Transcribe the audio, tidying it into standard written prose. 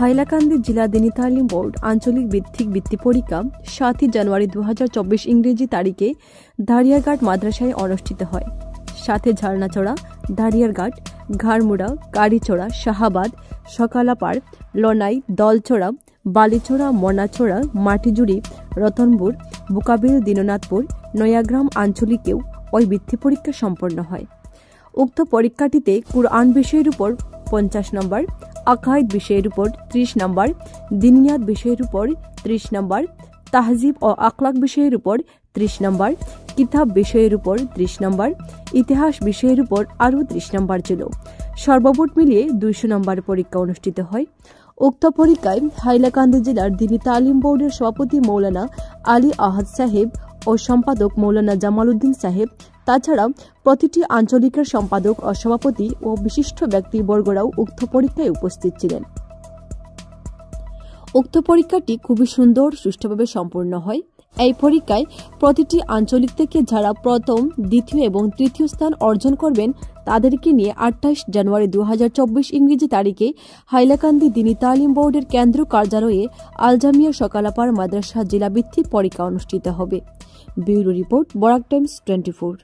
হাইলাকান্দি জিলা দিনী তালিম বোর্ড আঞ্চলিক ভিত্তিক বৃত্তি পরীক্ষা 7 জানুয়ারি 2024 ইংরেজি তারিখে দারিয়ারঘাট মাদ্রাসায় অনুষ্ঠিত হয়। সাথে ঝারনাচড়া, দারিয়ারঘাট, ঘাড়মুড়া, গাড়িচড়া, শাহাবাদ, সকালাপাড়, লনাই, দলচড়া, বালিচড়া, মনাচড়া, মাটিজুড়ি, রতনপুর, বুকাবিল, দীননাথপুর, নয়াগ্রাম আঞ্চলিকেও ওই বৃত্তি পরীক্ষা সম্পন্ন হয়। উক্ত পরীক্ষাটিতে কুরআন বিষয়ের উপর 50 নম্বর, আকায়েদ বিষয়ের উপর 30 নম্বর, দিনিয়াত বিষয়ের উপর 30 নম্বর, তাহজিব ও আখলাক বিষয়ের উপর 30 নম্বর, কিতাব বিষয়ের উপর 30 নম্বর, ইতিহাস বিষয়ের উপর আরও 30 নম্বর ছিল। সর্বমোট মিলিয়ে 200 নম্বর পরীক্ষা অনুষ্ঠিত হয়। উক্ত পরীক্ষায় হাইলাকান্দি জেলার দিনী তালিম বোর্ডের সভাপতি মৌলানা আলী আহাদ সাহেব ও সম্পাদক মৌলানা জামাল উদ্দিন সাহেব, তাছাড়া প্রতিটি আঞ্চলিকের সম্পাদক ও সভাপতি ও বিশিষ্ট ব্যক্তিবর্গরাও উক্ত পরীক্ষায় উপস্থিত ছিলেন। উক্ত পরীক্ষাটি খুবই সুন্দর সুষ্ঠুভাবে সম্পূর্ণ হয়। এই পরীক্ষায় প্রতিটি আঞ্চলিক থেকে যারা প্রথম, দ্বিতীয় এবং তৃতীয় স্থান অর্জন করবেন তাদেরকে নিয়ে 28 জানুয়ারি 2024 ইংরেজি তারিখে হাইলাকান্দি দিনী তালিম বোর্ডের কেন্দ্র কার্যালয়ে আলজামিয়া সকালাপাড় মাদ্রাসা জেলাভিত্তিক পরীক্ষা অনুষ্ঠিত হবে। Bureau report, Barak Times 24।